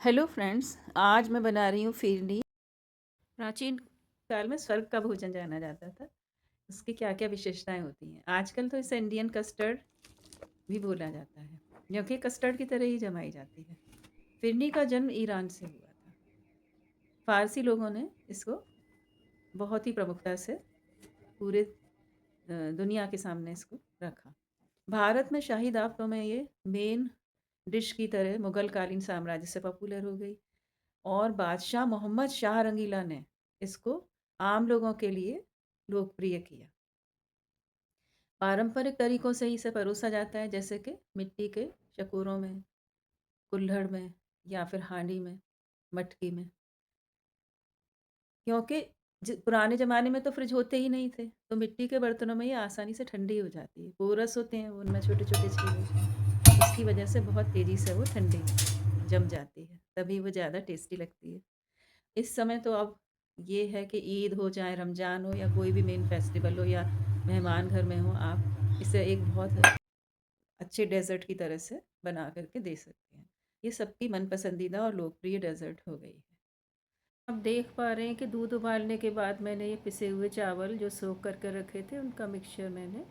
Hello friends, आज मैं बना रही हूँ फिरनी। प्राचीन काल में स्वर्ग का भोजन जाना जाता था। उसकी क्या क्या विशेषताएं होती हैं। आजकल तो इसे इंडियन कस्टर्ड भी बोला जाता है, क्योंकि कस्टर्ड की तरह ही जमाई जाती है। फिरनी का जन्म ईरान से हुआ था। फारसी लोगों ने इसको बहुत ही प्रमुखता से पूरे दुनिया के सामने इसको रखा। भारत में शाही दावतों में ये मेन डिश की तरह मुगल कालीन साम्राज्य से पॉपुलर हो गई, और बादशाह मोहम्मद शाह रंगीला ने इसको आम लोगों के लिए लोकप्रिय किया। पारंपरिक तरीकों से इसे परोसा जाता है, जैसे कि मिट्टी के शकोरों में, कुल्हड़ में, या फिर हांडी में, मटकी में। क्योंकि पुराने ज़माने में तो फ्रिज होते ही नहीं थे, तो मिट्टी के बर्तनों में ये आसानी से ठंडी हो जाती है। पोरस होते हैं उनमें छोटे छोटे छेद, उसकी वजह से बहुत तेज़ी से वो ठंडी जम जाती है, तभी वो ज़्यादा टेस्टी लगती है। इस समय तो अब ये है कि ईद हो, चाहे रमज़ान हो, या कोई भी मेन फेस्टिवल हो, या मेहमान घर में हो, आप इसे एक बहुत अच्छे डेज़र्ट की तरह से बना कर के दे सकते हैं। ये सबकी मन पसंदीदा और लोकप्रिय डेज़र्ट हो गई है। आप देख पा रहे हैं कि दूध उबालने के बाद मैंने ये पिसे हुए चावल जो सोख करके रखे थे, उनका मिक्सचर मैंने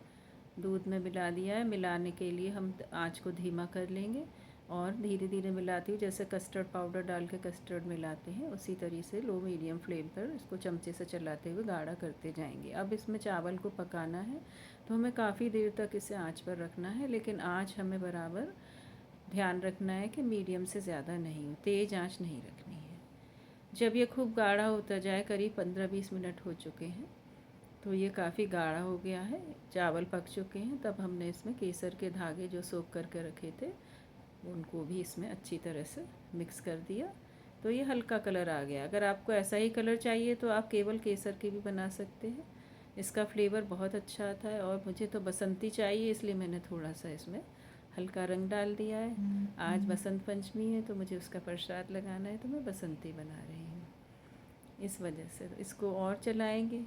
दूध में मिला दिया है। मिलाने के लिए हम आँच को धीमा कर लेंगे और धीरे धीरे मिलाती हूँ, जैसे कस्टर्ड पाउडर डाल के कस्टर्ड मिलाते हैं उसी तरीके से लो मीडियम फ्लेम पर इसको चमचे से चलाते हुए गाढ़ा करते जाएंगे। अब इसमें चावल को पकाना है, तो हमें काफ़ी देर तक इसे आँच पर रखना है, लेकिन आँच हमें बराबर ध्यान रखना है कि मीडियम से ज़्यादा नहीं हो, तेज़ आँच नहीं रखनी है। जब ये खूब गाढ़ा होता जाए, करीब 15-20 मिनट हो चुके हैं, तो ये काफ़ी गाढ़ा हो गया है, चावल पक चुके हैं। तब हमने इसमें केसर के धागे जो सोख करके रखे थे, उनको भी इसमें अच्छी तरह से मिक्स कर दिया, तो ये हल्का कलर आ गया। अगर आपको ऐसा ही कलर चाहिए तो आप केवल केसर के भी बना सकते हैं, इसका फ्लेवर बहुत अच्छा आता है। और मुझे तो बसंती चाहिए, इसलिए मैंने थोड़ा सा इसमें हल्का रंग डाल दिया है। आज बसंत पंचमी है, तो मुझे उसका प्रसाद लगाना है, तो मैं बसंती बना रही हूँ। इस वजह से तो इसको और चलाएंगे।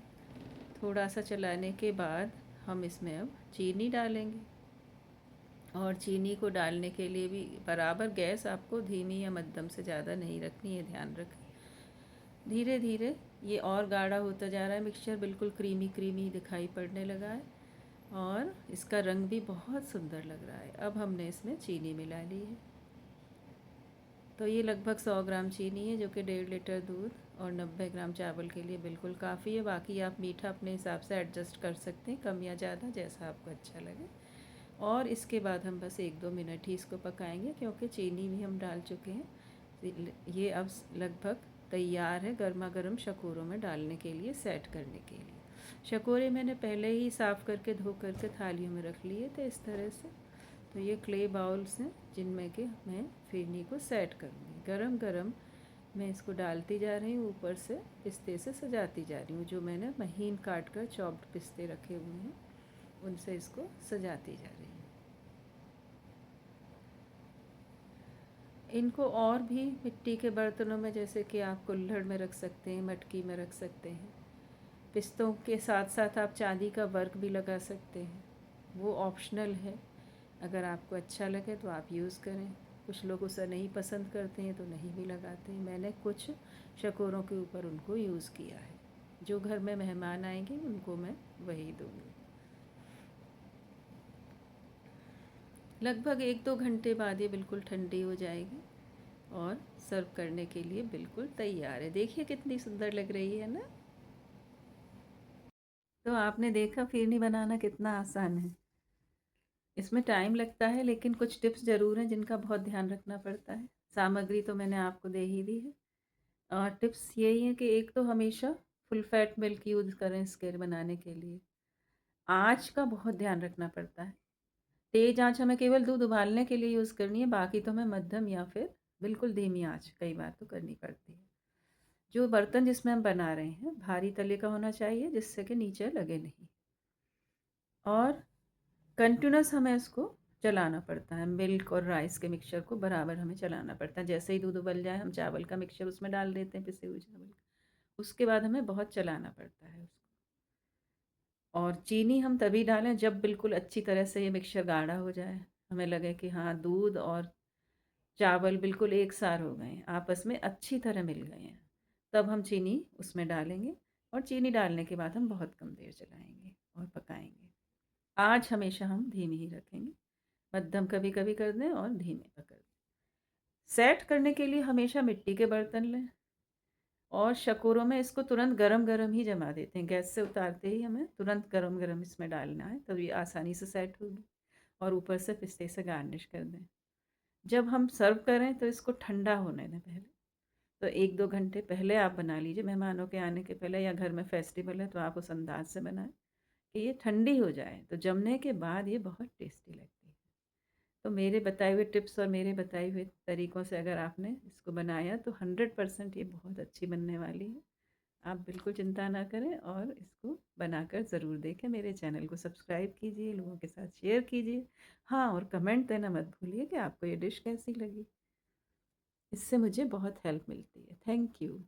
थोड़ा सा चलाने के बाद हम इसमें अब चीनी डालेंगे, और चीनी को डालने के लिए भी बराबर गैस आपको धीमी या मध्यम से ज़्यादा नहीं रखनी है, ध्यान रखें। धीरे धीरे ये और गाढ़ा होता जा रहा है, मिक्सचर बिल्कुल क्रीमी क्रीमी दिखाई पड़ने लगा है, और इसका रंग भी बहुत सुंदर लग रहा है। अब हमने इसमें चीनी मिला ली है, तो ये लगभग 100 ग्राम चीनी है, जो कि 1.5 लीटर दूध और 90 ग्राम चावल के लिए बिल्कुल काफ़ी है। बाकी आप मीठा अपने हिसाब से एडजस्ट कर सकते हैं, कम या ज़्यादा, जैसा आपको अच्छा लगे। और इसके बाद हम बस 1-2 मिनट ही इसको पकाएंगे, क्योंकि चीनी भी हम डाल चुके हैं। ये अब लगभग तैयार है गर्मा गर्म शकोरों में डालने के लिए, सेट करने के लिए। शकोरे मैंने पहले ही साफ़ करके धो करके थालियों में रख लिए थे इस तरह से। तो ये क्ले बाउल्स हैं जिनमें कि मैं फिरनी को सेट करूँगी। गरम गरम मैं इसको डालती जा रही हूँ, ऊपर से पिस्ते से सजाती जा रही हूँ। जो मैंने महीन काट कर चॉप्ड पिस्ते रखे हुए हैं, उनसे इसको सजाती जा रही हूँ। इनको और भी मिट्टी के बर्तनों में, जैसे कि आप कुल्हड़ में रख सकते हैं, मटकी में रख सकते हैं। पिस्तों के साथ साथ आप चांदी का वर्क भी लगा सकते हैं, वो ऑप्शनल है। अगर आपको अच्छा लगे तो आप यूज़ करें। कुछ लोग उसे नहीं पसंद करते हैं तो नहीं भी लगाते हैं। मैंने कुछ शकोरों के ऊपर उनको यूज़ किया है। जो घर में मेहमान आएंगे उनको मैं वही दूँगी। लगभग 1-2 घंटे बाद ये बिल्कुल ठंडी हो जाएगी और सर्व करने के लिए बिल्कुल तैयार है। देखिए कितनी सुंदर लग रही है ना। तो आपने देखा फिरनी बनाना कितना आसान है। इसमें टाइम लगता है, लेकिन कुछ टिप्स ज़रूर हैं जिनका बहुत ध्यान रखना पड़ता है। सामग्री तो मैंने आपको दे ही दी है, और टिप्स यही है कि एक तो हमेशा फुल फैट मिल्क यूज़ करें इसके बनाने के लिए। आँच का बहुत ध्यान रखना पड़ता है। तेज़ आँच हमें केवल दूध उबालने के लिए यूज़ करनी है, बाकी तो हमें मध्यम या फिर बिल्कुल धीमी आँच कई बार तो करनी पड़ती है। जो बर्तन जिसमें हम बना रहे हैं भारी तले का होना चाहिए, जिससे कि नीचे लगे नहीं, और कंटिन्यूअस हमें इसको चलाना पड़ता है। मिल्क और राइस के मिक्सचर को बराबर हमें चलाना पड़ता है। जैसे ही दूध उबल जाए, हम चावल का मिक्सचर उसमें डाल देते हैं, पिसे हुए चावल का। उसके बाद हमें बहुत चलाना पड़ता है उसको। और चीनी हम तभी डालें जब बिल्कुल अच्छी तरह से ये मिक्सचर गाढ़ा हो जाए, हमें लगे कि हाँ दूध और चावल बिल्कुल एक सार हो गए हैं, आपस में अच्छी तरह मिल गए हैं। तब हम चीनी उसमें डालेंगे और चीनी डालने के बाद हम बहुत कम देर चलाएँगे और पकाएँगे। आँच हमेशा हम धीमी ही रखेंगे, मध्यम कभी-कभी कर दें और धीमे पकड़ दें। सेट करने के लिए हमेशा मिट्टी के बर्तन लें और शकोरों में इसको तुरंत गरम-गरम ही जमा देते हैं। गैस से उतारते ही हमें तुरंत गरम-गरम इसमें डालना है, तभी आसानी से सेट होगी और ऊपर से पिस्ते से गार्निश कर दें। जब हम सर्व करें तो इसको ठंडा होने दें पहले। तो 1-2 घंटे पहले आप बना लीजिए मेहमानों के आने के पहले या घर में फेस्टिवल है तो आप उस अंदाज़ से बनाएँ कि ये ठंडी हो जाए, तो जमने के बाद ये बहुत टेस्टी लगती है। तो मेरे बताए हुए टिप्स और मेरे बताए हुए तरीकों से अगर आपने इसको बनाया तो 100% ये बहुत अच्छी बनने वाली है। आप बिल्कुल चिंता ना करें और इसको बनाकर ज़रूर देखें। मेरे चैनल को सब्सक्राइब कीजिए, लोगों के साथ शेयर कीजिए। हाँ, और कमेंट देना मत भूलिए कि आपको ये डिश कैसी लगी। इससे मुझे बहुत हेल्प मिलती है। Thank you.